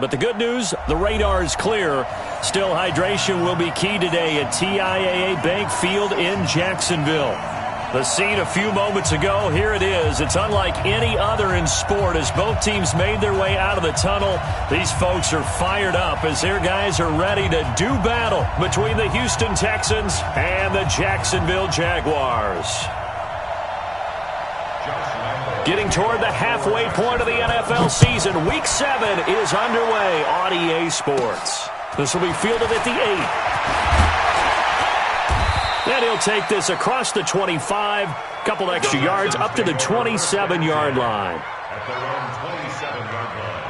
But the good news, the radar is clear. Still, hydration will be key today at TIAA Bank Field in Jacksonville. The scene a few moments ago, here it is. It's unlike any other in sport as both teams made their way out of the tunnel. These folks are fired up as their guys are ready to do battle between the Houston Texans and the Jacksonville Jaguars. Getting toward the halfway point of the NFL season, Week 7 is underway on EA Sports. This will be fielded at the 8. And he'll take this across the 25, couple extra yards up to the 27-yard line. At their own 27-yard line.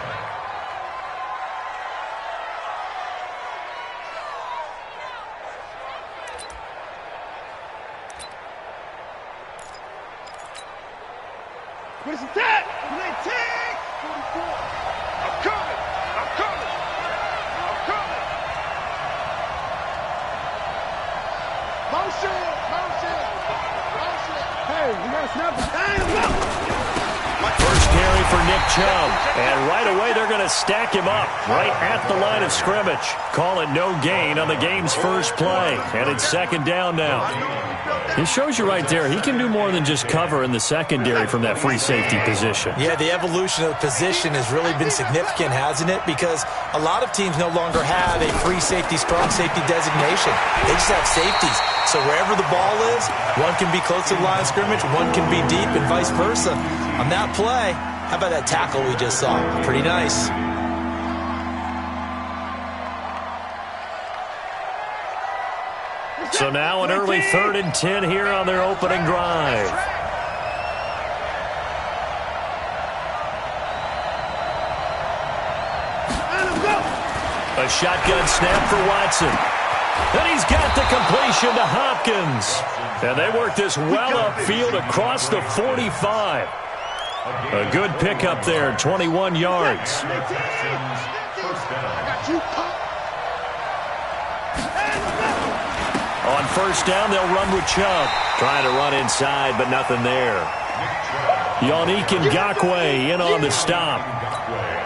What is that? 19! 44! I'm coming! I'm coming! I'm coming! Motion! Motion! Motion! Hey, we gotta snap the time! First carry for Nick Chubb. And right away they're going to stack him up right at the line of scrimmage. Call it no gain on the game's first play. And it's second down now. It shows you right there, he can do more than just cover in the secondary from that free safety position. Yeah, the evolution of the position has really been significant, hasn't it? Because a lot of teams no longer have a free safety, strong safety designation. They just have safeties. So wherever the ball is, one can be close to the line of scrimmage, one can be deep, and vice versa. On that play, how about that tackle we just saw? Pretty nice. So now an early 3rd and 10 here on their opening drive. A shotgun snap for Watson. And he's got the completion to Hopkins. And they work this well upfield across the 45. A good pickup there, 21 yards. On first down, they'll run with Chubb. Trying to run inside, but nothing there. Yannick Ngakoue in on the stop.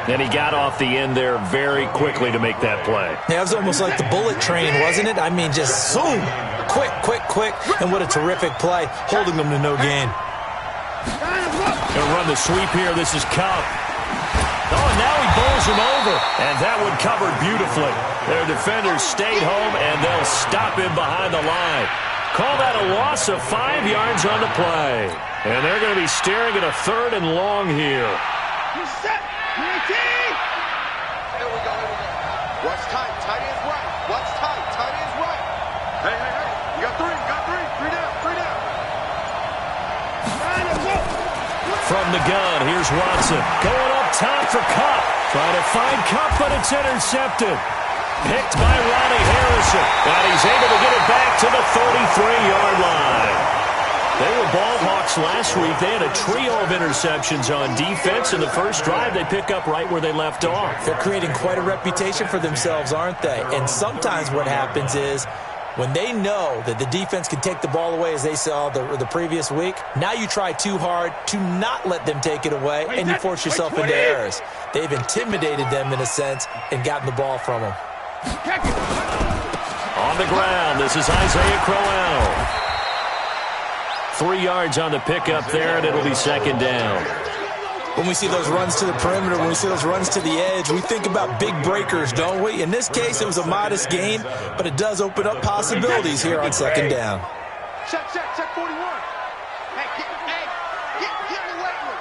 And he got off the end there very quickly to make that play. Yeah, it was almost like the bullet train, wasn't it? I mean, just zoom. Quick, quick, quick. And what a terrific play, holding them to no gain. Going to run the sweep here. This is Cup. Oh, and now he bowls him over. And that one covered beautifully. Their defenders stayed home, and they'll stop him behind the line. Call that a loss of 5 yards on the play. And they're going to be staring at a 3rd and long here. You set! 19! Here we go, here we go. What's tight? Tight is right. What's tight? Tight is right. Hey, hey, hey. You got 3. You got 3. 3 down. 3 down. From the gun, here's Watson. Going up top for Cup. Trying to find Cup, but it's intercepted. Picked by Ronnie Harrison. And he's able to get it back to the 33-yard line. They were ball hawks last week. They had a trio of interceptions on defense. In the first drive, they pick up right where they left off. They're creating quite a reputation for themselves, aren't they? And sometimes what happens is when they know that the defense can take the ball away, as they saw the previous week, now you try too hard to not let them take it away, and you force yourself into errors. They've intimidated them in a sense and gotten the ball from them. On the ground, this is Isaiah Crowell. 3 yards on the pickup there, and it'll be second down. When we see those runs to the perimeter, when we see those runs to the edge, we think about big breakers, don't we? In this case, it was a modest gain, but it does open up possibilities here on second down. Check 41. Hey, get in the weight room.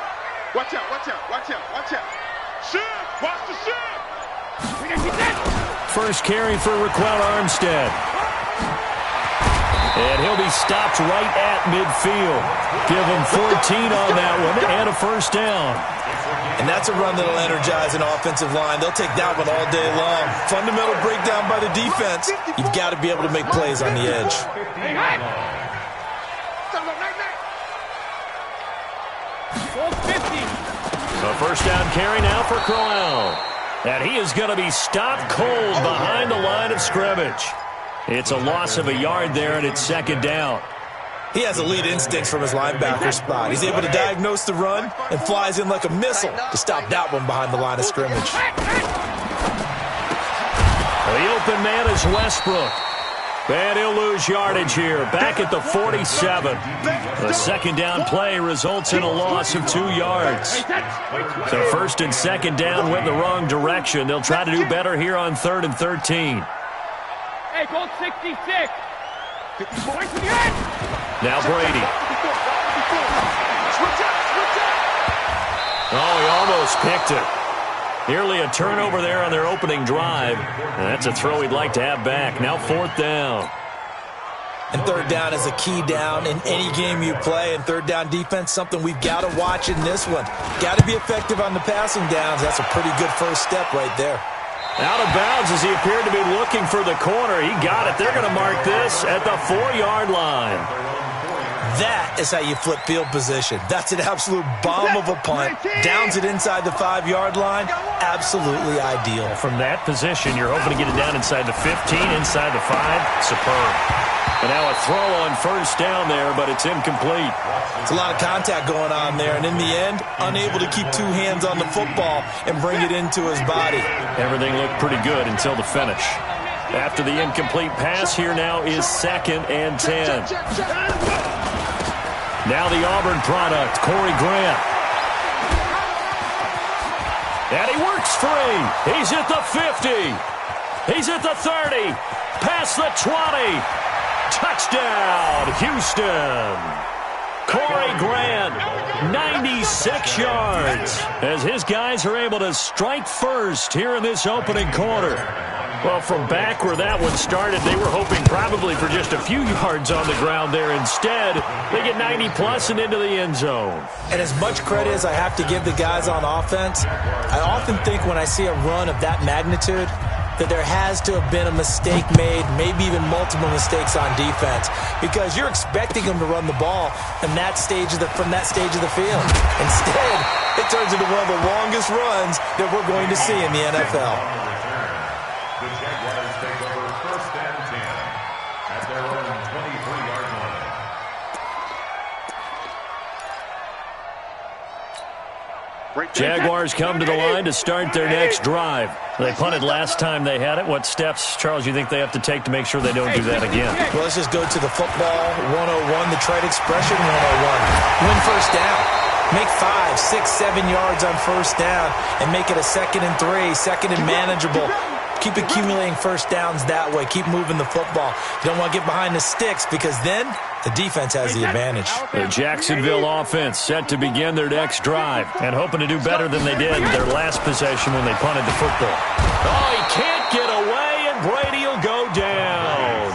Watch out, watch out, watch out, watch out. Shoot, watch the shoot. We got to get that. First carry for Raquel Armstead. And he'll be stopped right at midfield. Give him 14 on that one and a first down. And that's a run that'll energize an offensive line. They'll take that one all day long. Fundamental breakdown by the defense. You've got to be able to make plays on the edge. A first down carry now for Crowell. And he is going to be stopped cold behind the line of scrimmage. It's a loss of a yard there, and it's second down. He has elite instincts from his linebacker spot. He's able to diagnose the run and flies in like a missile to stop that one behind the line of scrimmage. open man is Westbrook. And he'll lose yardage here, back at the 47. The second down play results in a loss of 2 yards. So first and second down went the wrong direction. They'll try to do better here on 3rd and 13. Hey, goal 66. Now Brady. Oh, he almost picked it. Nearly a turnover there on their opening drive. And that's a throw he'd like to have back. Now 4th down. And 3rd down is a key down in any game you play. And 3rd down defense, something we've got to watch in this one. Got to be effective on the passing downs. That's a pretty good first step right there. Out of bounds as he appeared to be looking for the corner. He got it. They're going to mark this at the 4-yard line. That is how you flip field position. That's an absolute bomb of a punt. Downs it inside the 5-yard line. Absolutely ideal. From that position, you're hoping to get it down inside the 15, inside the 5. Superb. And now a throw on first down there, but it's incomplete. It's a lot of contact going on there, and in the end, unable to keep 2 hands on the football and bring it into his body. Everything looked pretty good until the finish. After the incomplete pass, here now is 2nd and 10. Now the Auburn product, Corey Grant. And he works free. He's at the 50. He's at the 30. Past the 20. Touchdown, Houston. Corey Grant, 96 yards, as his guys are able to strike first here in this opening quarter. Well, from back where that one started, they were hoping probably for just a few yards on the ground there. Instead, they get 90-plus and into the end zone. And as much credit as I have to give the guys on offense, I often think when I see a run of that magnitude that there has to have been a mistake made, maybe even multiple mistakes on defense, because you're expecting them to run the ball from that stage of the field. Instead, it turns into one of the longest runs that we're going to see in the NFL. The Jaguars take over 1st and 10 at their own 23-yard line. Jaguars come to the line to start their next drive. They punted last time they had it. What steps, Charles, you think they have to take to make sure they don't do that again? Well, let's just go to the football 101, the trade expression 101. Win first down. Make 5, 6, 7 yards on first down and make it a 2nd and 3, 2nd and manageable. Keep accumulating first downs that way. Keep moving the football. You don't want to get behind the sticks because then the defense has the advantage. The Jacksonville offense set to begin their next drive and hoping to do better than they did their last possession when they punted the football. Oh, he can't get away, and Brady will go down.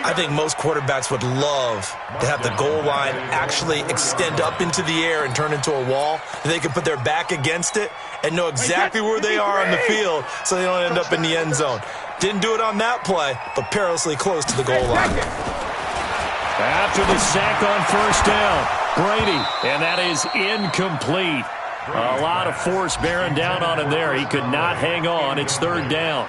I think most quarterbacks would love to have the goal line actually extend up into the air and turn into a wall. They can put their back against it and know exactly where they are on the field so they don't end up in the end zone. Didn't do it on that play, but perilously close to the goal line. After the sack on first down, Brady, and that is incomplete. A lot of force bearing down on him there. He could not hang on. It's 3rd down.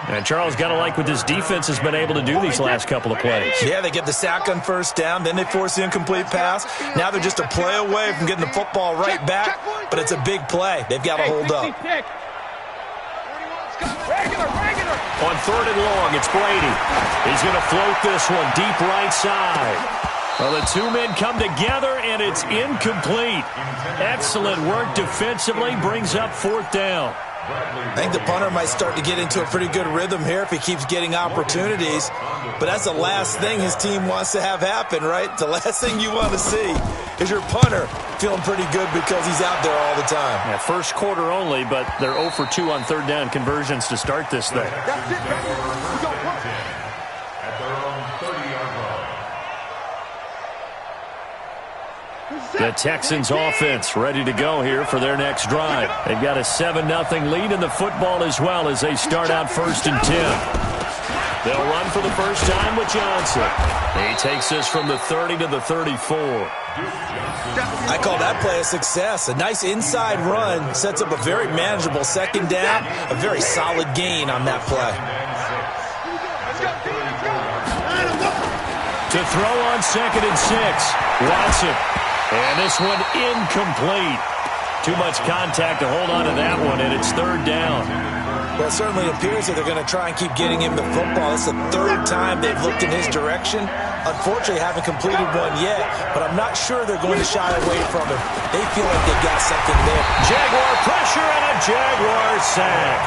And Charles, got to like what this defense has been able to do these last couple of plays. Yeah, they get the sack on first down, then they force the incomplete pass. Now they're just a play away from getting the football right back, but it's a big play. They've got to hold up. On 3rd and long, it's Brady. He's going to float this one deep right side. Well, the 2 men come together, and it's incomplete. Excellent work defensively, brings up 4th down. I think the punter might start to get into a pretty good rhythm here if he keeps getting opportunities. But that's the last thing his team wants to have happen, right? The last thing you want to see is your punter feeling pretty good because he's out there all the time. Yeah, first quarter only, but they're 0 for 2 on 3rd down conversions to start this thing. That's it, baby. We go. At their own 30-yard line. The Texans offense ready to go here for their next drive. They've got a 7-0 lead in the football as well as they start out 1st and 10. They'll run for the first time with Johnson. He takes this from the 30 to the 34. I call that play a success. A nice inside run sets up a very manageable 2nd down, a very solid gain on that play. To throw on 2nd and 6, Watson. And this one incomplete. Too much contact to hold on to that one, and it's 3rd down. Well, it certainly appears that they're going to try and keep getting him the football. It's the third time they've looked in his direction. Unfortunately, haven't completed one yet, but I'm not sure they're going to shy away from him. They feel like they've got something there. Jaguar pressure and a Jaguar sack.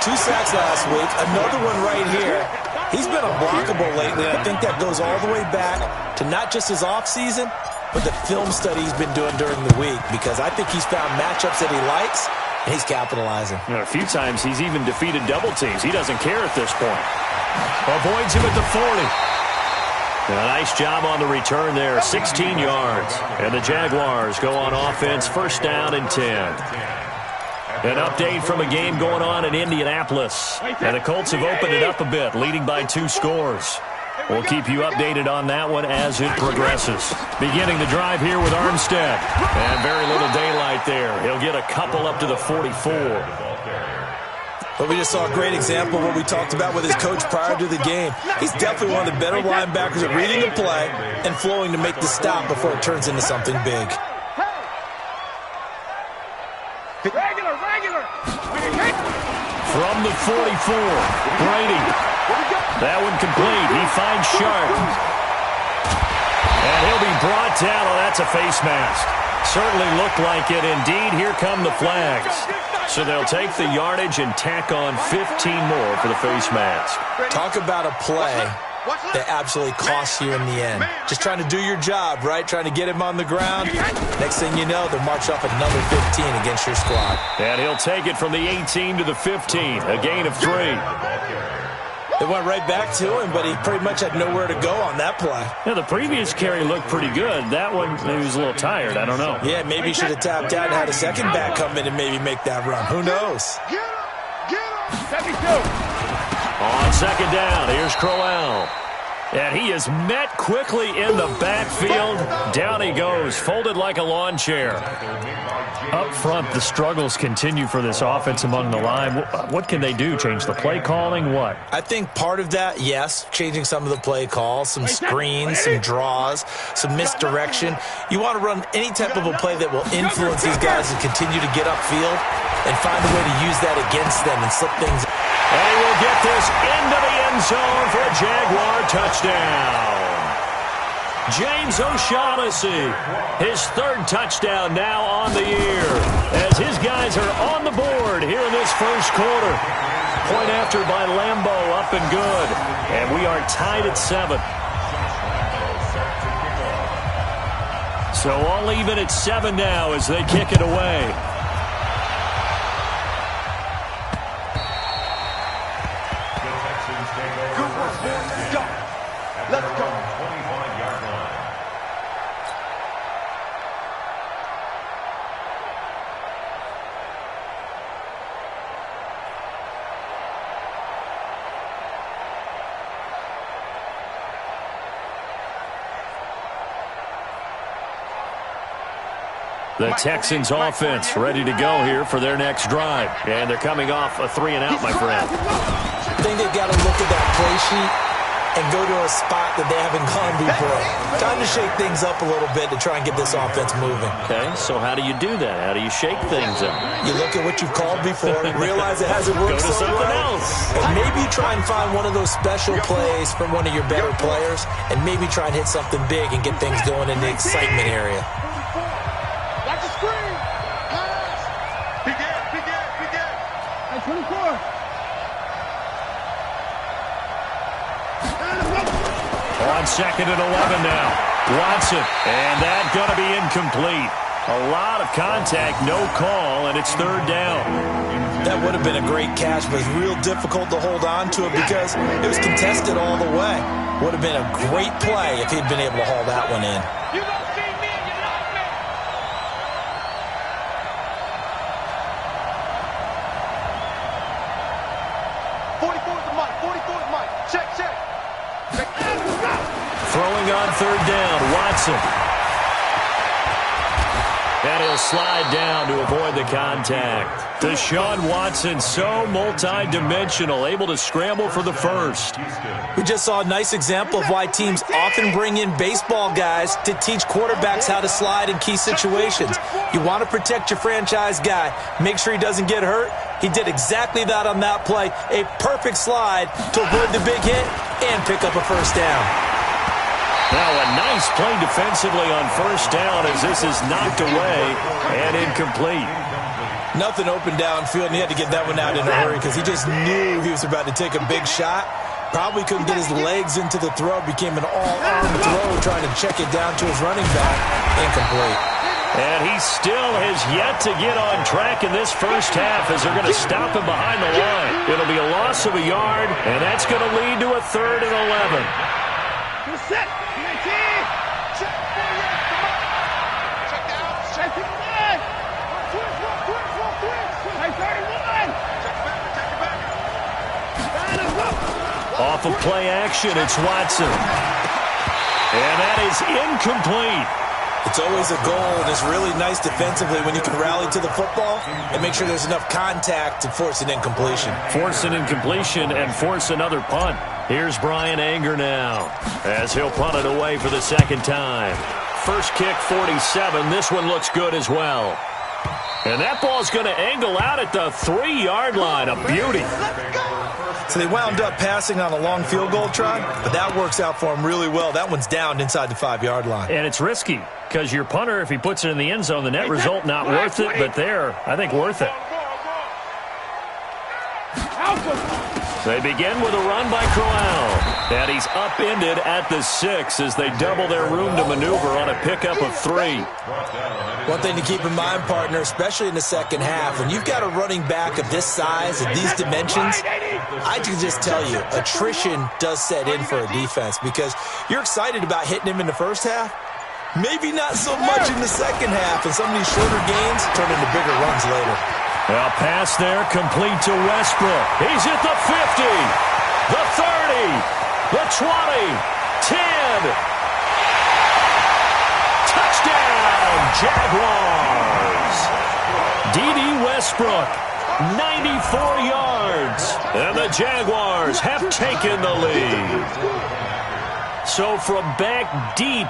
2 sacks last week, another one right here. He's been unblockable lately, and I think that goes all the way back to not just his offseason, but the film study he's been doing during the week, because I think he's found matchups that he likes, and he's capitalizing. You know, a few times he's even defeated double teams. He doesn't care at this point. Avoids him at the 40. A nice job on the return there, 16 yards. And the Jaguars go on offense, first down and 10. An update from a game going on in Indianapolis. And the Colts have opened it up a bit, leading by 2 scores. We'll keep you updated on that one as it progresses. Beginning the drive here with Armstead. And very little daylight there. He'll get a couple up to the 44. But we just saw a great example of what we talked about with his coach prior to the game. He's definitely one of the better linebackers at reading the play and flowing to make the stop before it turns into something big. From the 44, Brady. That one complete. He finds Sharp. And he'll be brought down. Oh, that's a face mask. Certainly looked like it. Indeed, here come the flags. So they'll take the yardage and tack on 15 more for the face mask. Talk about a play that absolutely costs you in the end. Just trying to do your job, right? Trying to get him on the ground. Next thing you know, they'll march up another 15 against your squad. And he'll take it from the 18 to the 15. A gain of 3. They went right back to him, but he pretty much had nowhere to go on that play. Yeah, the previous carry looked pretty good. That one, he was a little tired. I don't know. Yeah, maybe he should have tapped out and had a second back come in and maybe make that run. Who knows? Get him! 72. On second down, here's Crowell. And he is met quickly in the backfield. Down he goes, folded like a lawn chair. Up front, the struggles continue for this offense among the line. What can they do? Change the play calling? What? I think part of that, yes, changing some of the play calls, some screens, some draws, some misdirection. You want to run any type of a play that will influence these guys to continue to get upfield and find a way to use that against them and slip things. And he will get this into the end zone for a Jaguar touchdown. James O'Shaughnessy, his 3rd touchdown now on the year, as his guys are on the board here in this first quarter. Point after by Lambeau, up and good. And we are tied at 7. So all even at 7 now as they kick it away. Let's go. 25-yard line. The Texans offense ready to go here for their next drive. And they're coming off a 3-and-out, my friend. I think they've got to look at that play sheet and go to a spot that they haven't gone before. Time to shake things up a little bit to try and get this offense moving. Okay, so how do you do that? How do you shake things up? You look at what you've called before, realize it hasn't worked Go to so something well, else. and maybe try and find one of those special plays from one of your better players, and maybe try and hit something big and get things going in the excitement area. Watch the screen. Pass. Begin. At 24. On second and 11 now. Watson. And that going to be incomplete. A lot of contact, no call, and it's 3rd down. That would have been a great catch, but it's real difficult to hold on to it because it was contested all the way. Would have been a great play if he'd been able to haul that one in. You don't see me and you love me. Check. Throwing on 3rd down, Watson. And he'll slide down to avoid the contact. Deshaun Watson, so multi-dimensional, able to scramble for the first. We just saw a nice example of why teams often bring in baseball guys to teach quarterbacks how to slide in key situations. You want to protect your franchise guy. Make sure he doesn't get hurt. He did exactly that on that play. A perfect slide to avoid the big hit and pick up a first down. Now a nice play defensively on first down as this is knocked away and incomplete. Nothing open downfield, and he had to get that one out in a hurry because he just knew he was about to take a big shot. Probably couldn't get his legs into the throw. Became an all-arm throw trying to check it down to his running back. Incomplete. And he still has yet to get on track in this first half as they're going to stop him behind the line. It'll be a loss of a yard, and that's going to lead to a 3rd and 11. Set. 19. Check 48. Come on. Check down. Check. Check 59. Check 31. Check back. Check it back. Line us up. Off of play action, it's Watson. And that is incomplete. It's always a goal, and it's really nice defensively when you can rally to the football and make sure there's enough contact to force an incompletion. Force an incompletion and force another punt. Here's Brian Anger now as he'll punt it away for the second time. First kick, 47. This one looks good as well. And that ball's going to angle out at the 3-yard line. A beauty. So they wound up passing on a long field goal try, but that works out for them really well. That one's down inside the 5-yard line. And it's risky because your punter, if he puts it in the end zone, the net result not worth it, but there, I think worth it. They begin with a run by Crowell. And he's upended at the 6 as they double their room to maneuver on a pickup of 3. One thing to keep in mind, partner, especially in the second half, when you've got a running back of this size and these dimensions, I can just tell you, attrition does set in for a defense because you're excited about hitting him in the first half. Maybe not so much in the second half, and some of these shorter gains turn into bigger runs later. Well, pass there, complete to Westbrook. He's at the 50, the 30, the 20, 10. Touchdown, Jaguars. D.D. Westbrook, 94 yards. And the Jaguars have taken the lead. So from back deep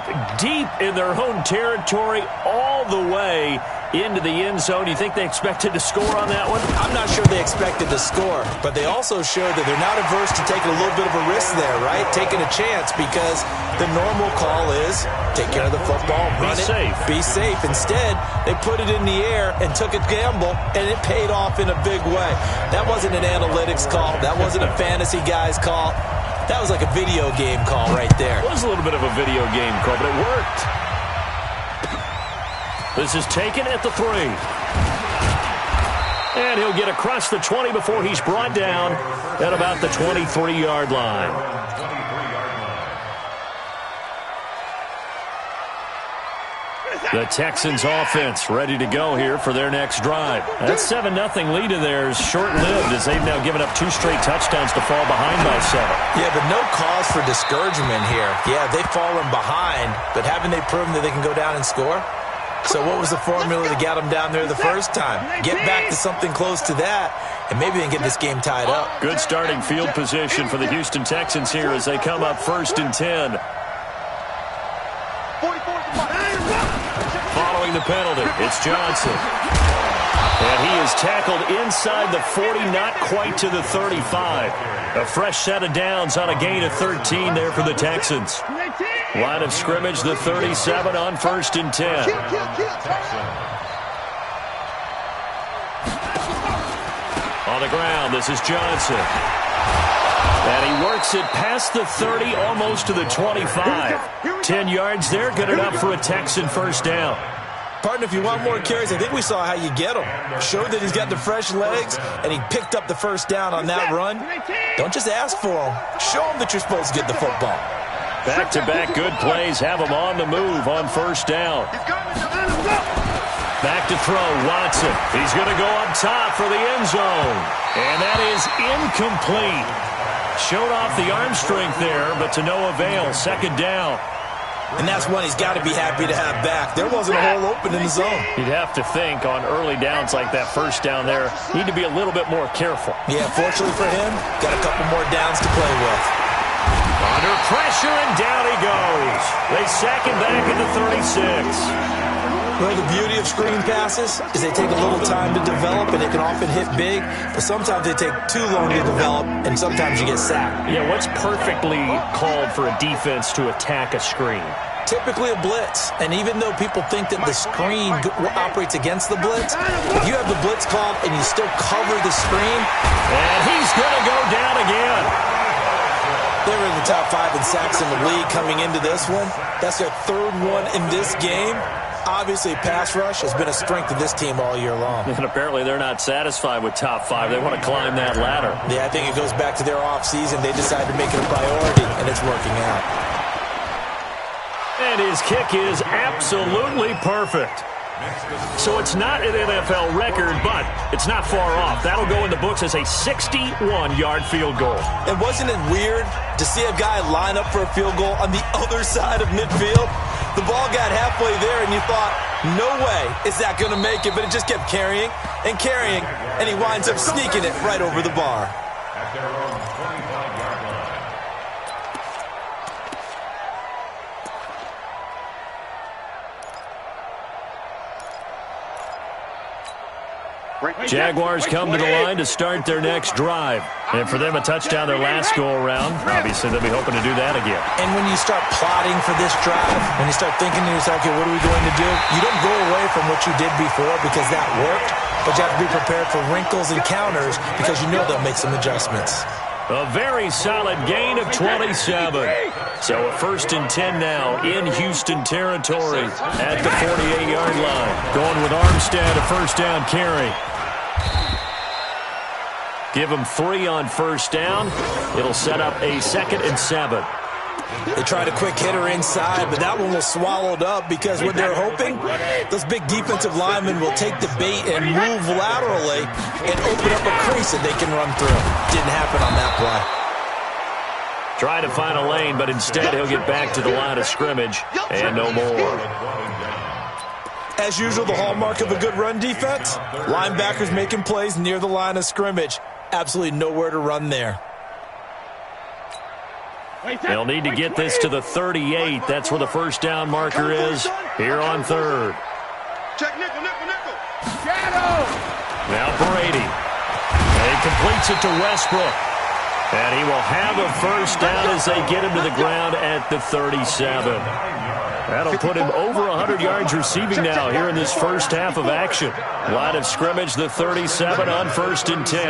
in their own territory, all the way into the end zone, you think they expected to score on that one? I'm not sure they expected to score, but they also showed that they're not averse to taking a little bit of a risk there, right? Taking a chance because the normal call is take care of the football, run it, be safe. Instead, they put it in the air and took a gamble, and it paid off in a big way. That wasn't an analytics call. That wasn't a fantasy guy's call. That was like a video game call right there. It was a little bit of a video game call, but it worked. This is taken at the 3. And he'll get across the 20 before he's brought down at about the 23-yard line. The Texans offense ready to go here for their next drive. That 7-0 lead of theirs short-lived as they've now given up 2 straight touchdowns to fall behind by 7. Yeah, but no cause for discouragement here. Yeah, they've fallen behind, but haven't they proven that they can go down and score? So what was the formula to get them down there the first time? Get back to something close to that, and maybe they can get this game tied up. Good starting field position for the Houston Texans here as they come up 1st and 10. Following the penalty, it's Johnson. And he is tackled inside the 40, not quite to the 35. A fresh set of downs on a gain of 13 there for the Texans. Line of scrimmage, the 37 on 1st and 10. On the ground, this is Johnson. And he works it past the 30, almost to the 25. 10 yards there, good enough for a Texan first down. Partner, if you want more carries, I think we saw how you get him. Showed that he's got the fresh legs, and he picked up the first down on that run. Don't just ask for him. Show him that you're supposed to get the football. Back-to-back good plays have him on the move on first down. Back to throw, Watson. He's going to go up top for the end zone. And that is incomplete. Showed off the arm strength there, but to no avail. Second down. And that's one he's got to be happy to have back. There wasn't a hole open in the zone. You'd have to think on early downs like that first down there, need to be a little bit more careful. Yeah, fortunately for him, got a couple more downs to play with. Under pressure, and down he goes. They sack him back at the 36. Well, the beauty of screen passes is they take a little time to develop, and they can often hit big, but sometimes they take too long to develop, and sometimes you get sacked. Yeah, what's perfectly called for a defense to attack a screen? Typically a blitz, and even though people think that the screen operates against the blitz, if you have the blitz called and you still cover the screen, and he's going to go down again. They were in the top 5 in sacks in the league coming into this one. That's their 3rd one in this game. Obviously, pass rush has been a strength of this team all year long. And apparently they're not satisfied with top 5. They want to climb that ladder. Yeah, I think it goes back to their offseason. They decided to make it a priority, and it's working out. And his kick is absolutely perfect. So it's not an NFL record, but it's not far off. That'll go in the books as a 61-yard field goal. And wasn't it weird to see a guy line up for a field goal on the other side of midfield? The ball got halfway there, and you thought, no way is that going to make it, but it just kept carrying, and he winds up sneaking it right over the bar. At their own 25-yard line. Jaguars come to the line to start their next drive. And for them, a touchdown their last go-around. Obviously, they'll be hoping to do that again. And when you start plotting for this drive, when you start thinking to yourself, okay, what are we going to do? You don't go away from what you did before because that worked, but you have to be prepared for wrinkles and counters because you know they'll make some adjustments. A very solid gain of 27. So a 1st and 10 now in Houston territory at the 48-yard line. Going with Armstead, a first down carry. Give him 3 on first down. It'll set up a 2nd and 7. They tried a quick hitter inside, but that one was swallowed up because what they're hoping, those big defensive linemen will take the bait and move laterally and open up a crease that they can run through. Didn't happen on that play. Try to find a lane, but instead he'll get back to the line of scrimmage and no more. As usual, the hallmark of a good run defense, linebackers making plays near the line of scrimmage. Absolutely nowhere to run there. They'll need to get this to the 38. That's where the first down marker is here on 3rd. Check nickel. Now Brady. And he completes it to Westbrook. And he will have a first down as they get him to the ground at the 37. That'll put him over 100 yards receiving now here in this first half of action. Line of scrimmage, the 37 on 1st and 10.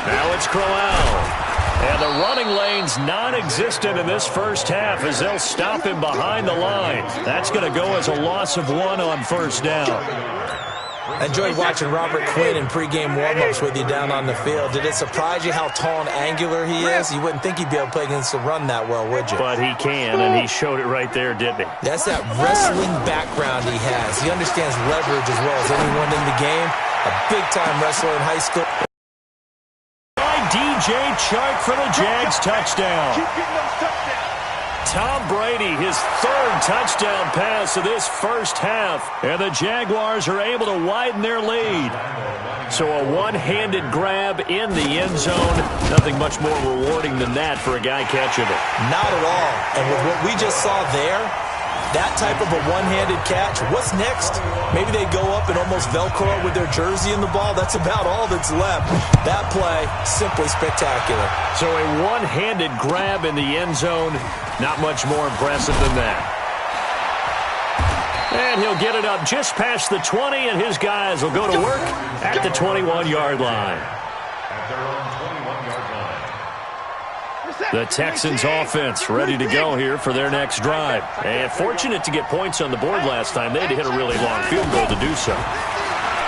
Now it's Crowell. And the running lane's non-existent in this first half as they'll stop him behind the line. That's going to go as a loss of 1 on first down. I enjoyed watching Robert Quinn in pregame warm-ups with you down on the field. Did it surprise you how tall and angular he is? You wouldn't think he'd be able to play against the run that well, would you? But he can, and he showed it right there, didn't he? That's that wrestling background he has. He understands leverage as well as anyone in the game. A big-time wrestler in high school. DJ Chark for the Jags touchdown. Keep getting those touchdowns. Tom Brady, his 3rd touchdown pass of this first half. And the Jaguars are able to widen their lead. So a one-handed grab in the end zone. Nothing much more rewarding than that for a guy catching it. Not at all. And with what we just saw there, that type of a one-handed catch, what's next? Maybe they go up and almost Velcro with their jersey in the ball. That's about all that's left. That play, simply spectacular. So a one-handed grab in the end zone, not much more impressive than that. And he'll get it up just past the 20, and his guys will go to work at the 21-yard line. At their own 21-yard line. The Texans offense ready to go here for their next drive. And fortunate to get points on the board last time. They had to hit a really long field goal to do so.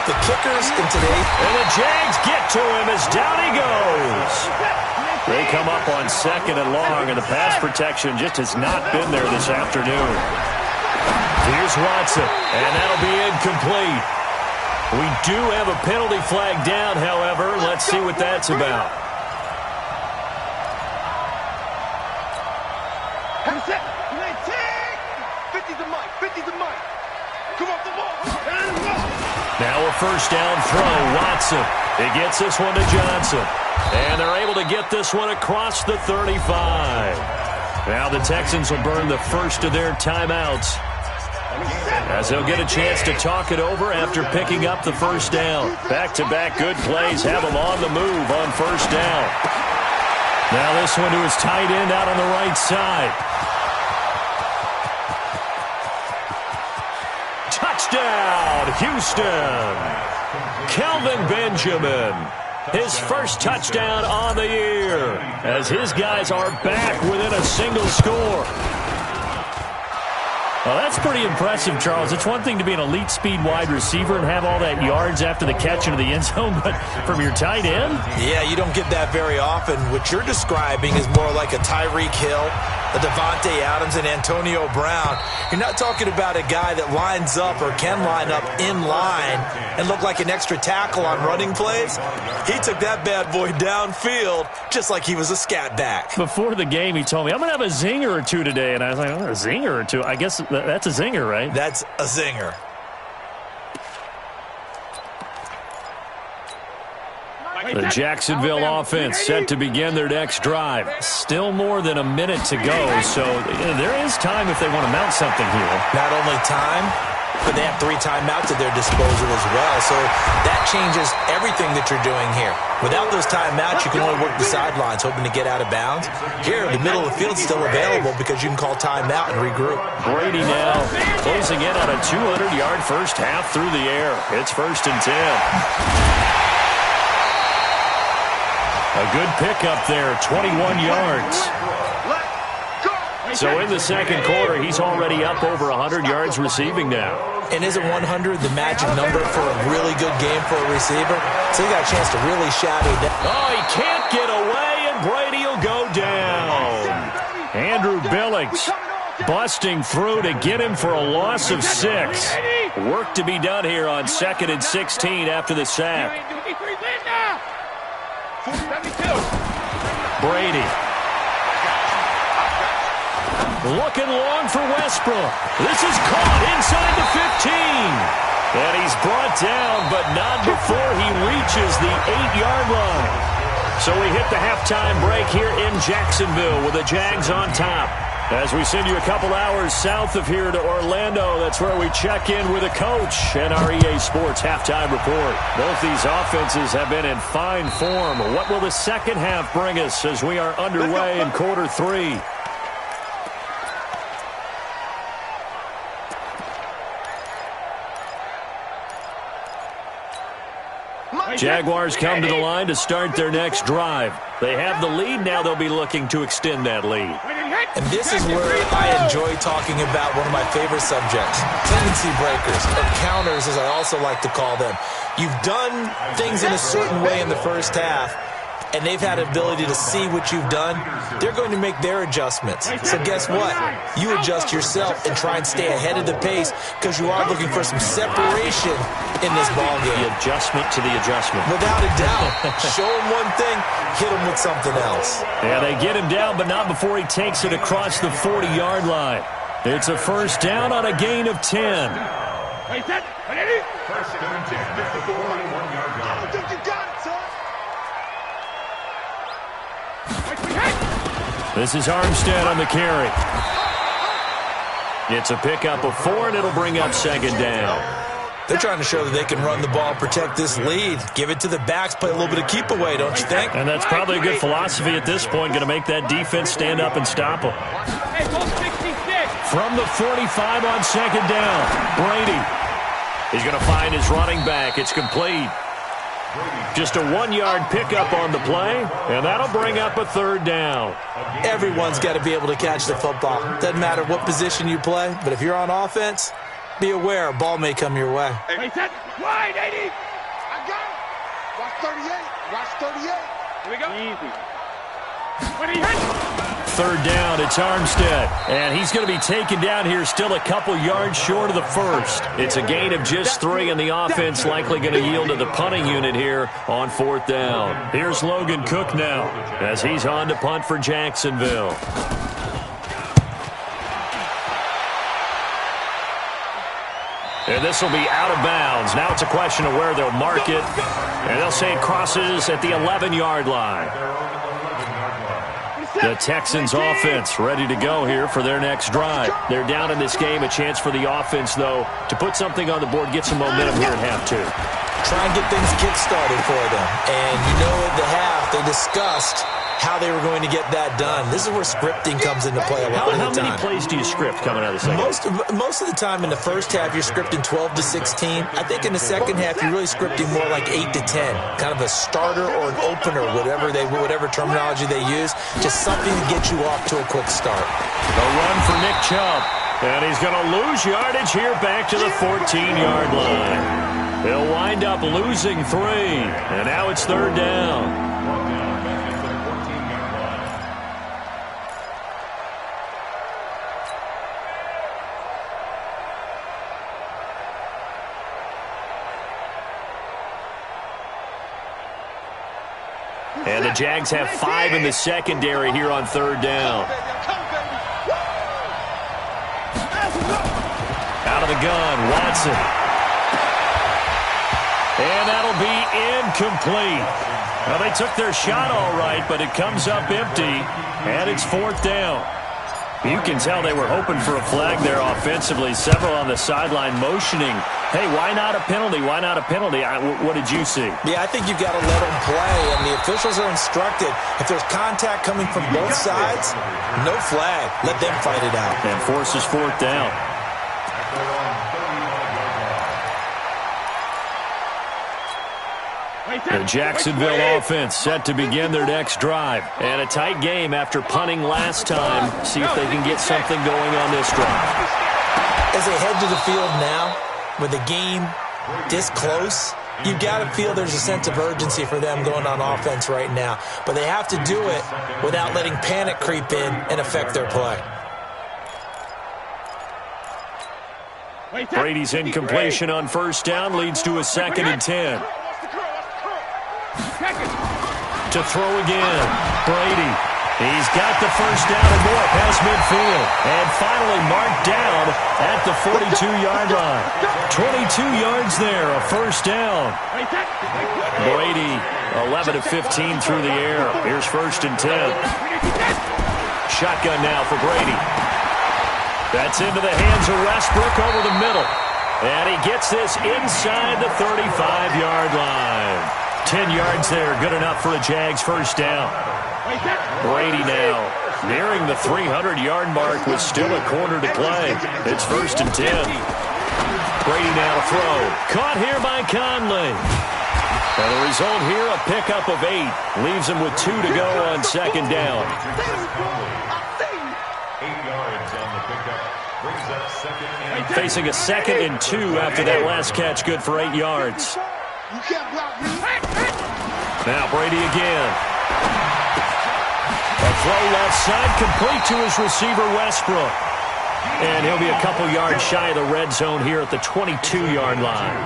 The kickers in today. And the Jags get to him as down he goes. They come up on 2nd and long, and the pass protection just has not been there this afternoon. Here's Watson, and that'll be incomplete. We do have a penalty flag down, however. Let's see what that's about. Now a first down throw, Watson. He gets this one to Johnson. And they're able to get this one across the 35. Now the Texans will burn the first of their timeouts. As he'll get a chance to talk it over after picking up the first down. Back-to-back good plays have him on the move on first down. Now this one to his tight end out on the right side. Touchdown, Houston. Kelvin Benjamin. His first touchdown on the year as his guys are back within a single score. Well, that's pretty impressive, Charles. It's one thing to be an elite speed wide receiver and have all that yards after the catch into the end zone, but from your tight end? Yeah, you don't get that very often. What you're describing is more like a Tyreek Hill, a Devontae Adams, and Antonio Brown. You're not talking about a guy that lines up or can line up in line and look like an extra tackle on running plays. He took that bad boy downfield just like he was a scat back. Before the game, he told me, I'm going to have a zinger or two today. And I was like, oh, a zinger or two? I guess that's a zinger, right? That's a zinger. The Jacksonville offense set to begin their next drive. Still more than a minute to go, so there is time if they want to mount something here. Not only time, but they have 3 timeouts at their disposal as well, so that changes everything that you're doing here. Without those timeouts, you can only work the sidelines, hoping to get out of bounds. Here, the middle of the field is still available because you can call timeout and regroup. Brady now closing in on a 200-yard first half through the air. It's 1st and 10. A good pickup there, 21 yards. So in the second quarter, he's already up over 100 yards receiving now. And isn't 100 the magic number for a really good game for a receiver? So he got a chance to really shadow that. Oh, he can't get away, and Brady will go down. Andrew Billings busting through to get him for a loss of 6. Work to be done here on 2nd and 16 after the sack. Brady. Looking long for Westbrook. This is caught inside the 15. And he's brought down, but not before he reaches the 8-yard line. So we hit the halftime break here in Jacksonville with the Jags on top. As we send you a couple hours south of here to Orlando, that's where we check in with a coach and our EA Sports halftime report. Both these offenses have been in fine form. What will the second half bring us as we are underway in quarter 3? Jaguars come to the line to start their next drive. They have the lead. Now they'll be looking to extend that lead. And this is where I enjoy talking about one of my favorite subjects, tendency breakers, or counters as I also like to call them. You've done things in a certain way in the first half, and they've had the ability to see what you've done. They're going to make their adjustments. So guess what? You adjust yourself and try and stay ahead of the pace because you are looking for some separation in this ballgame. The adjustment to the adjustment. Without a doubt. Show him one thing, hit him with something else. Yeah, they get him down, but not before he takes it across the 40-yard line. It's a first down on a gain of 10. First and 10 at the 41-yard line. I think you got it, son. This is Armstead on the carry. It's a pickup of 4, and it'll bring up 2nd down. They're trying to show that they can run the ball, protect this lead. Give it to the backs, play a little bit of keep away, don't you think? And that's probably a good philosophy at this point, going to make that defense stand up and stop them. From the 45 on 2nd down, Brady. He's going to find his running back. It's complete. Just a 1-yard pickup on the play, and that'll bring up a 3rd down. Everyone's got to be able to catch the football. Doesn't matter what position you play, but if you're on offense, be aware a ball may come your way. Wide, 80. I got it. Watch 38. Watch 38. Here we go. Easy. 3rd down, it's Armstead. And he's going to be taken down here still a couple yards short of the first. It's a gain of just 3, and the offense likely going to yield to the punting unit here on 4th down. Here's Logan Cook now as he's on to punt for Jacksonville. And this will be out of bounds. Now it's a question of where they'll mark it. And they'll say it crosses at the 11-yard line. The Texans offense ready to go here for their next drive. They're down in this game. A chance for the offense, though, to put something on the board, get some momentum here at half two. Try and get things kick-started for them. And you know at the half, they discussed how they were going to get that done. This is where scripting comes into play a lot of the time. How many plays do you script coming out of the second? Most of the time in the first half, you're scripting 12 to 16. I think in the second half, you're really scripting more like 8 to 10. Kind of a starter or an opener, whatever terminology they use. Just something to get you off to a quick start. A run for Nick Chubb. And he's going to lose yardage here back to the 14-yard line. He'll wind up losing 3. And now it's third down. And the Jags have 5 in the secondary here on third down. Out of the gun, Watson. And that'll be incomplete. Well, they took their shot all right, but it comes up empty, and it's fourth down. You can tell they were hoping for a flag there offensively. Several on the sideline motioning. Hey, why not a penalty? Why not a penalty? What did you see? Yeah, I think you've got to let them play, and the officials are instructed. If there's contact coming from both sides, no flag. Let them fight it out. And forces fourth down. The Jacksonville offense set to begin their next drive. And a tight game after punting last time. See if they can get something going on this drive. As they head to the field now, with the game this close, you've got to feel there's a sense of urgency for them going on offense right now. But they have to do it without letting panic creep in and affect their play. Brady's incompletion on first down leads to a 2nd and 10. To throw again. Brady. He's got the first down and more past midfield. And finally marked down at the 42-yard line. 22 yards there, a first down. Brady, 11 of 15 through the air. Here's 1st and 10. Shotgun now for Brady. That's into the hands of Westbrook over the middle. And he gets this inside the 35-yard line. 10 yards there, good enough for a Jags first down. Brady now nearing the 300-yard mark with still a quarter to play. It's 1st and 10. Brady now to throw. Caught here by Conley. And the result here, a pickup of 8. Leaves him with 2 to go on 2nd down. 8 yards on the pickup. Brings up 2nd and 10. Facing a 2nd and 2 after that last catch, good for 8 yards. Now Brady again. A throw left side, complete to his receiver, Westbrook. And he'll be a couple yards shy of the red zone here at the 22-yard line.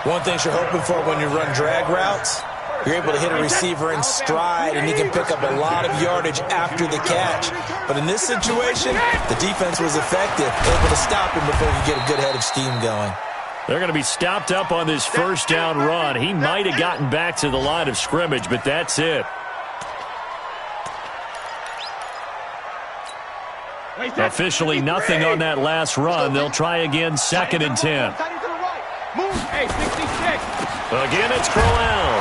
One thing you're hoping for when you run drag routes, you're able to hit a receiver in stride, and he can pick up a lot of yardage after the catch. But in this situation, the defense was effective, able to stop him before he could get a good head of steam going. They're going to be stopped up on this first down run. He might have gotten back to the line of scrimmage, but that's it. Officially nothing on that last run. They'll try again, 2nd and 10. Again, it's Crowell.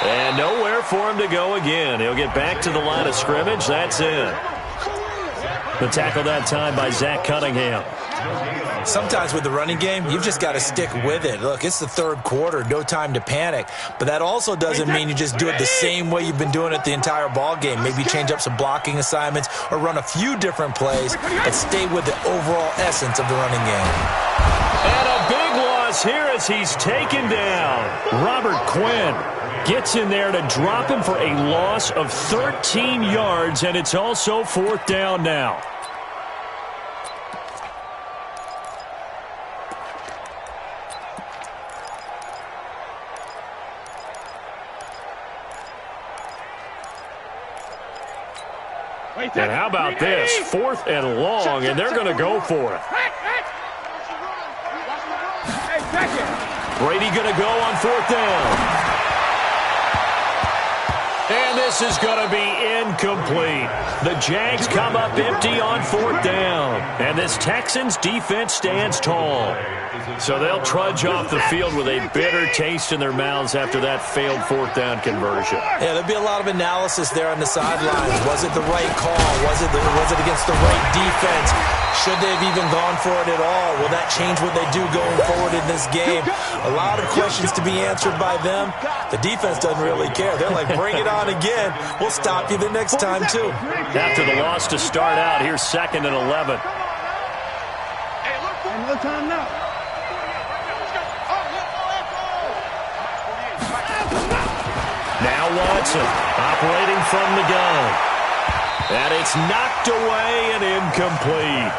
And nowhere for him to go again. He'll get back to the line of scrimmage. That's it. The tackle that time by Zach Cunningham. Sometimes with the running game, you've just got to stick with it. Look, it's the third quarter, no time to panic. But that also doesn't mean you just do it the same way you've been doing it the entire ball game. Maybe change up some blocking assignments or run a few different plays, but stay with the overall essence of the running game. And a big loss here as he's taken down. Robert Quinn gets in there to drop him for a loss of 13 yards, and it's also 4th down now. And how about this? 4th and long, and they're going to go for it. Brady going to go on 4th down. And this is going to be incomplete. The Jags come up empty on 4th down. And this Texans defense stands tall. So they'll trudge off the field with a bitter taste in their mouths after that failed 4th down conversion. Yeah, there'll be a lot of analysis there on the sidelines. Was it the right call? Was it against the right defense? Should they have even gone for it at all? Will that change what they do going forward in this game? A lot of questions to be answered by them. The defense doesn't really care. They're like, bring it on again. We'll stop you the next time, too. After the loss to start out, here's 2nd and 11. No time now. Now Watson operating from the gun. And it's knocked away and incomplete.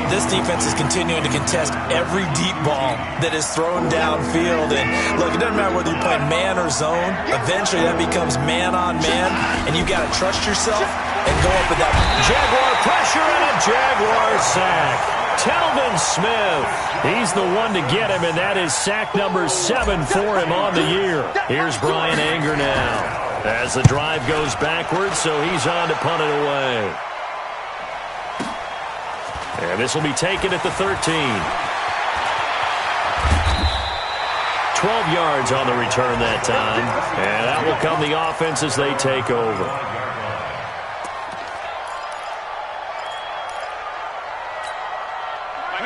This defense is continuing to contest every deep ball that is thrown downfield. And, look, it doesn't matter whether you're playing man or zone. Eventually that becomes man-on-man, and you got to trust yourself and go up with that. Jaguar pressure and a Jaguar sack. Telvin Smith, he's the one to get him, and that is sack number 7 for him on the year. Here's Brian Anger now as the drive goes backwards, so he's on to punt it away. And this will be taken at the 13. 12 yards on the return that time, and that will come the offense as they take over.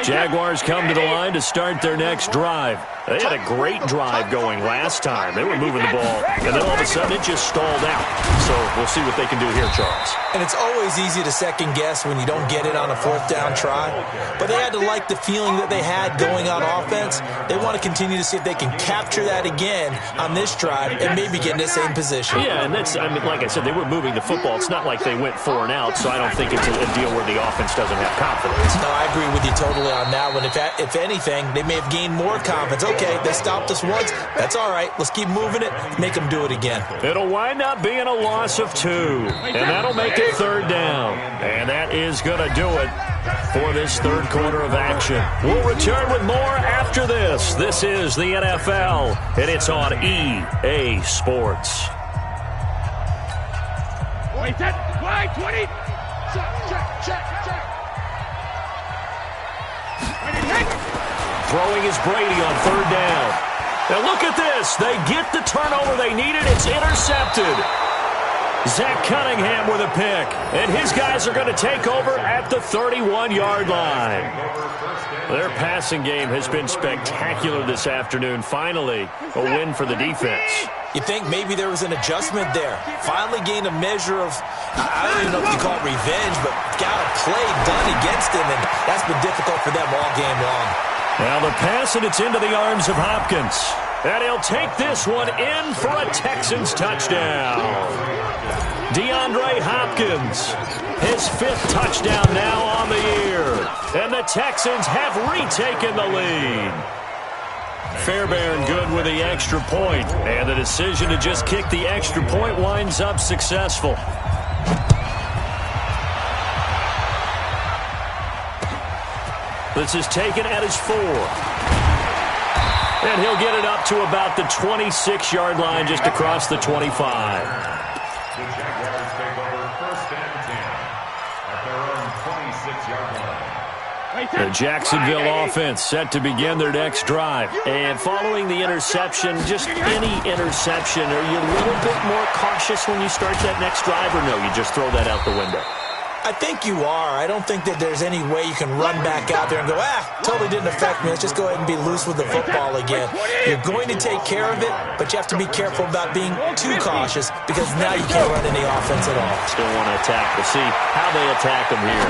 Jaguars come to the line to start their next drive. They had a great drive going last time. They were moving the ball, and then all of a sudden it just stalled out. So we'll see what they can do here, Charles. And it's always easy to second-guess when you don't get it on a 4th down try. But they had to like the feeling that they had going on offense. They want to continue to see if they can capture that again on this drive and maybe get in the same position. Yeah, and that's, I mean, like I said, they were moving the football. It's not like they went 4 and out, so I don't think it's a deal where the offense doesn't have confidence. No, I agree with you totally on that one. If anything, they may have gained more confidence. Okay, they stopped us once. That's all right. Let's keep moving it. Make them do it again. It'll wind up being a loss of 2, and that'll make it 3rd down. And that is going to do it for this 3rd quarter of action. We'll return with more after this. This is the NFL, and it's on EA Sports. Wait, 20. Check. Throwing is Brady on 3rd down. Now look at this. They get the turnover they needed. It's intercepted. Zach Cunningham with a pick. And his guys are going to take over at the 31-yard line. Their passing game has been spectacular this afternoon. Finally, a win for the defense. You think maybe there was an adjustment there. Finally gained a measure of, I don't even know if you call it revenge, but got a play done against him, and that's been difficult for them all game long. Now the pass, and it's into the arms of Hopkins. And he'll take this one in for a Texans touchdown. DeAndre Hopkins, his 5th touchdown now on the year. And the Texans have retaken the lead. Fairbairn good with the extra point, and the decision to just kick the extra point winds up successful. This is taken at his 4. And he'll get it up to about the 26-yard line, just across the 25. The Jaguars take over 1st and 10 at their own 26-yard line. The Jacksonville offense set to begin their next drive. And following the interception, just any interception, are you a little bit more cautious when you start that next drive, or no, you just throw that out the window? I think you are. I don't think that there's any way you can run back out there and go, totally didn't affect me. Let's just go ahead and be loose with the football again. You're going to take care of it, but you have to be careful about being too cautious because now you can't run any offense at all. Still want to attack. We'll see how they attack them here.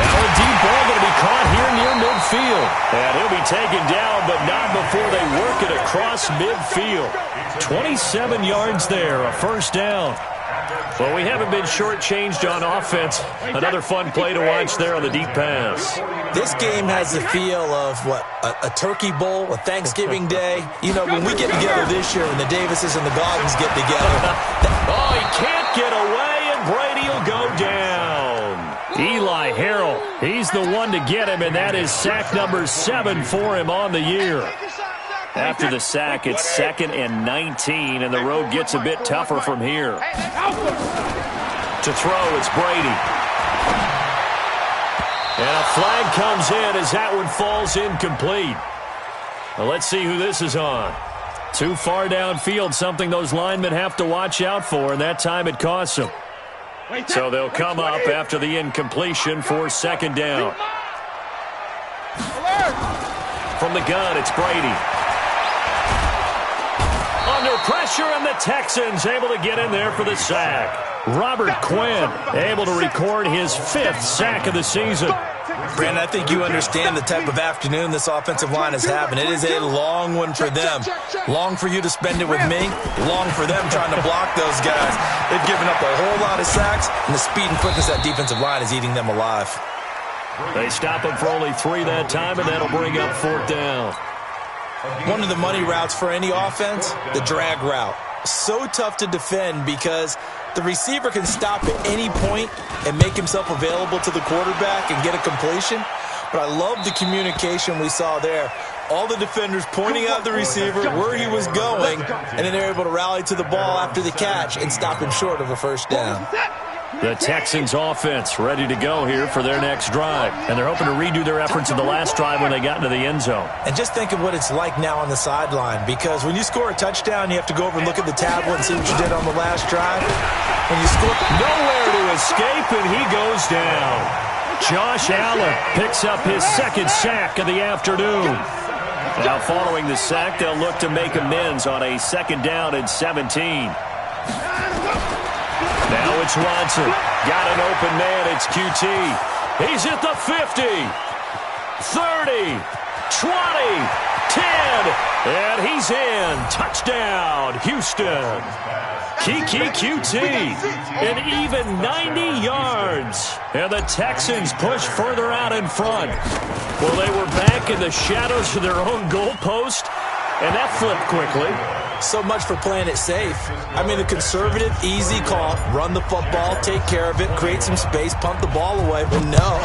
Now a deep ball going to be caught here near midfield. And he'll be taken down, but not before they work it across midfield. 27 yards there, a 1st down. Well, we haven't been shortchanged on offense. Another fun play to watch there on the deep pass. This game has the feel of, a turkey bowl, a Thanksgiving day. You know, when we get together this year, when the Davises and the Gaudens get together. Oh, he can't get away, and Brady will go down. Eli Harrell, he's the one to get him, and that is sack number 7 for him on the year. After the sack, it's 2nd and 19, and the road gets a bit tougher from here. To throw, it's Brady. And a flag comes in as that one falls incomplete. Well, let's see who this is on. Too far downfield, something those linemen have to watch out for, and that time it costs them. So they'll come up after the incompletion for 2nd down. From the gun, it's Brady. Under pressure, and the Texans able to get in there for the sack. Robert Quinn able to record his 5th sack of the season. Brandon, I think you understand the type of afternoon this offensive line is having. It is a long one for them. Long for you to spend it with me. Long for them trying to block those guys. They've given up a whole lot of sacks, and the speed and quickness of that defensive line is eating them alive. They stop him for only 3 that time, and that'll bring up 4th down. One of the money routes for any offense, the drag route. So tough to defend because the receiver can stop at any point and make himself available to the quarterback and get a completion. But I love the communication we saw there. All the defenders pointing out the receiver where he was going, and then they're able to rally to the ball after the catch and stop him short of a 1st down. The Texans offense ready to go here for their next drive. And they're hoping to redo their efforts in the last drive when they got into the end zone. And just think of what it's like now on the sideline, because when you score a touchdown, you have to go over and look at the tablet and see what you did on the last drive. When you score, nowhere to escape, and he goes down. Josh Allen picks up his 2nd sack of the afternoon. Now following the sack, they'll look to make amends on a 2nd down and 17. Now it's Watson. Got an open man. It's QT. He's at the 50, 30, 20, 10, and he's in. Touchdown, Houston. Kiki QT, an even 90 yards. And the Texans push further out in front. Well, they were back in the shadows of their own goalpost, and that flipped quickly. So much for playing it safe. I mean, the conservative, easy call, run the football, take care of it, create some space, pump the ball away. But no,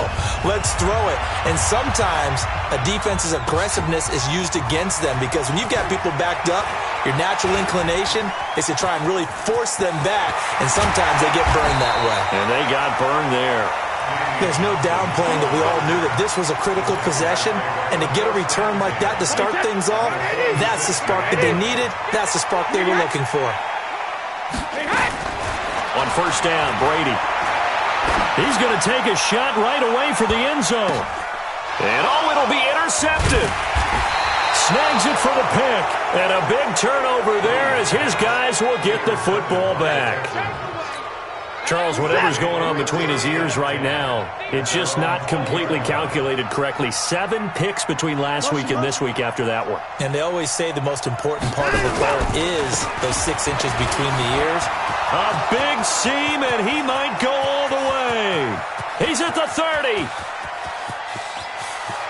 let's throw it. And sometimes a defense's aggressiveness is used against them, because when you've got people backed up, your natural inclination is to try and really force them back, and sometimes they get burned that way. And they got burned there. There's no downplaying that we all knew that this was a critical possession, and to get a return like that to start things off, that's the spark that they needed. That's the spark they were looking for. On 1st down, Brady. He's going to take a shot right away for the end zone. And it'll be intercepted. Snags it for the pick. And a big turnover there as his guys will get the football back. Charles, whatever's going on between his ears right now, it's just not completely calculated correctly. 7 picks between last week and this week after that one. And they always say the most important part of a player is those 6 inches between the ears. A big seam, and he might go all the way. He's at the 30.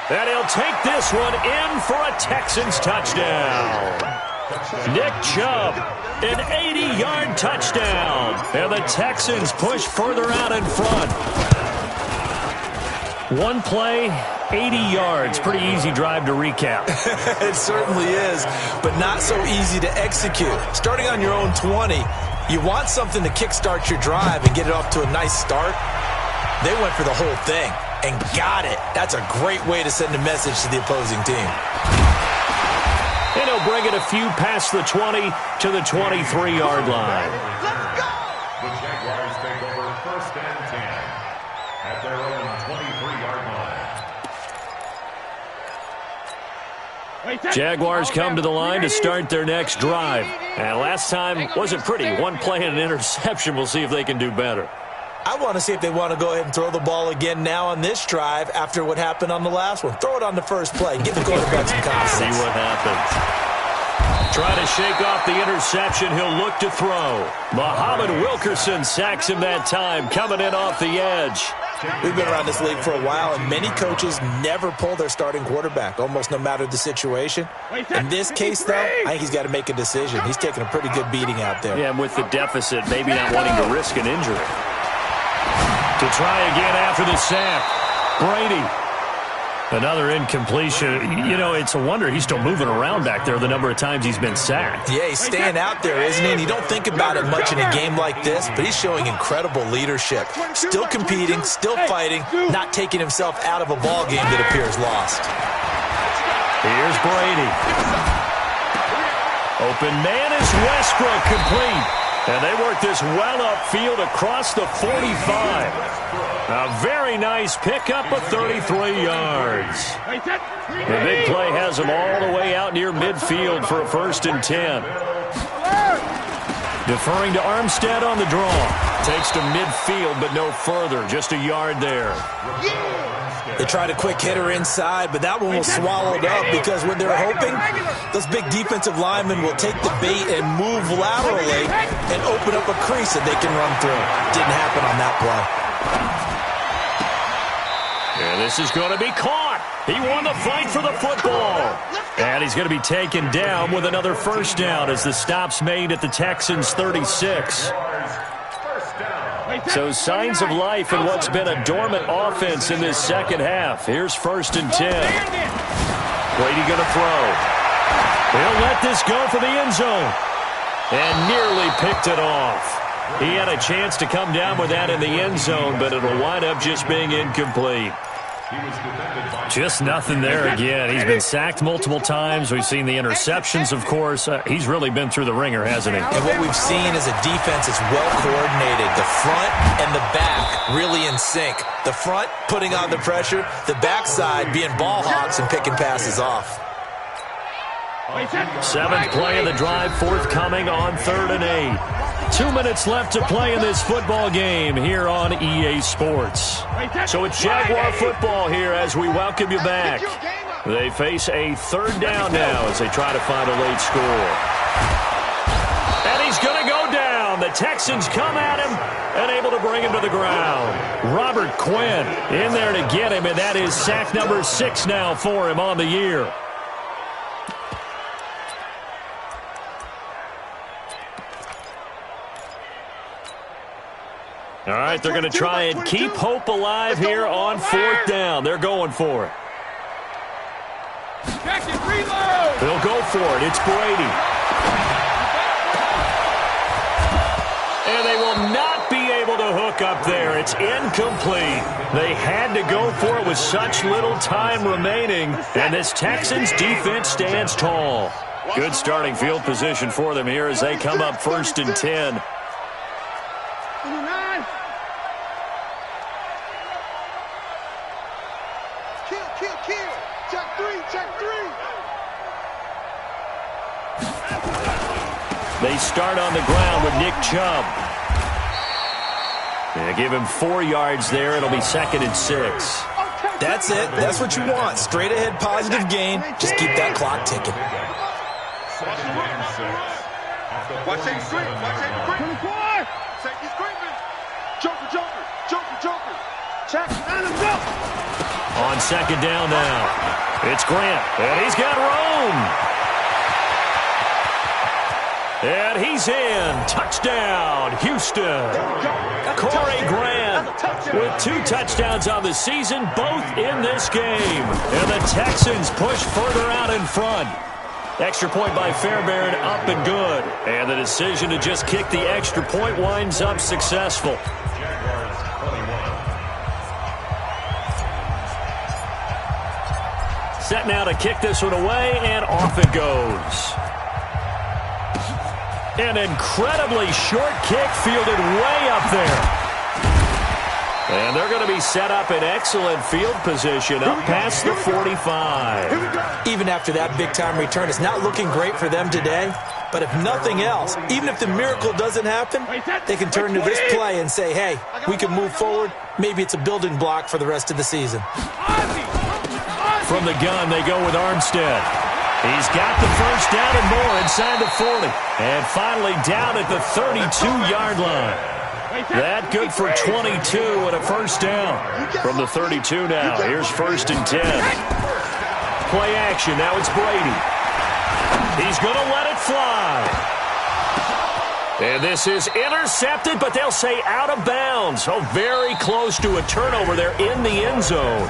And he'll take this one in for a Texans touchdown. Nick Chubb, an 80-yard touchdown. And the Texans push further out in front. One play, 80 yards. Pretty easy drive to recap. It certainly is, but not so easy to execute. Starting on your own 20, you want something to kickstart your drive and get it off to a nice start. They went for the whole thing and got it. That's a great way to send a message to the opposing team. And he'll bring it a few past the 20 to the 23-yard line. The Jaguars take over 1st and 10 at their own 23-yard line. Jaguars come to the line to start their next drive. And last time wasn't pretty. One play and an interception. We'll see if they can do better. I want to see if they want to go ahead and throw the ball again now on this drive after what happened on the last one. Throw it on the first play. Give the quarterback some confidence. See what happens. Try to shake off the interception. He'll look to throw. Muhammad Wilkerson sacks him that time, coming in off the edge. We've been around this league for a while, and many coaches never pull their starting quarterback, almost no matter the situation. In this case, though, I think he's got to make a decision. He's taking a pretty good beating out there. Yeah, and with the deficit, maybe not wanting to risk an injury. To try again after the sack. Brady. Another incompletion. You know, it's a wonder he's still moving around back there the number of times he's been sacked. Yeah, he's staying out there, isn't he? And you don't think about it much in a game like this, but he's showing incredible leadership. Still competing, still fighting, not taking himself out of a ball game that appears lost. Here's Brady. Open man is Westbrook, complete. And they work this well upfield across the 45. A very nice pickup of 33 yards. The big play has him all the way out near midfield for a 1st and 10. Deferring to Armstead on the draw. Takes to midfield, but no further. Just a yard there. They tried a quick hitter inside, but that one was swallowed up because when they're hoping, those big defensive linemen will take the bait and move laterally and open up a crease that they can run through. Didn't happen on that play. And this is going to be caught. He won the fight for the football. And he's going to be taken down with another 1st down as the stop's made at the Texans' 36. So signs of life in what's been a dormant offense in this second half. Here's 1st and 10. Brady going to throw. He'll let this go for the end zone. And nearly picked it off. He had a chance to come down with that in the end zone, but it'll wind up just being incomplete. Just nothing there again. He's been sacked multiple times. We've seen the interceptions, of course. He's really been through the ringer, hasn't he? And what we've seen is a defense that's well coordinated. The front and the back really in sync. The front putting on the pressure, the backside being ball hawks and picking passes off. 7th play of the drive forthcoming on 3rd and 8. 2 minutes left to play in this football game here on EA Sports. So it's Jaguar football here as we welcome you back. They face a 3rd down now as they try to find a late score. And he's going to go down. The Texans come at him and able to bring him to the ground. Robert Quinn in there to get him, and that is sack number 6 now for him on the year. All right, they're going to try and keep hope alive here on 4th down. They're going for it. They'll go for it. It's Brady. And they will not be able to hook up there. It's incomplete. They had to go for it with such little time remaining. And this Texans defense stands tall. Good starting field position for them here as they come up 1st and 10. They start on the ground with Nick Chubb. They give him 4 yards there. It'll be 2nd and 6. That's it. That's what you want. Straight ahead positive gain. Just keep that clock ticking. Watch it scream. Safety screaming. Joker. Check. And him go. On 2nd down now. It's Grant. And he's got Rome. And he's in. Touchdown, Houston. Corey Grant with 2 touchdowns on the season, both in this game. And the Texans push further out in front. Extra point by Fairbairn, up and good. And the decision to just kick the extra point winds up successful. Set now to kick this one away, and off it goes. An incredibly short kick fielded way up there. And they're going to be set up in excellent field position up past the 45. Even after that big-time return, it's not looking great for them today. But if nothing else, even if the miracle doesn't happen, they can turn to this play and say, hey, we can move forward. Maybe it's a building block for the rest of the season. From the gun, they go with Armstead. He's got the 1st down and more inside the 40. And finally down at the 32-yard line. That good for 22 and a 1st down. From the 32 now, here's 1st and 10. Play action, now it's Brady. He's going to let it fly. And this is intercepted, but they'll say out of bounds. Oh, very close to a turnover there in the end zone.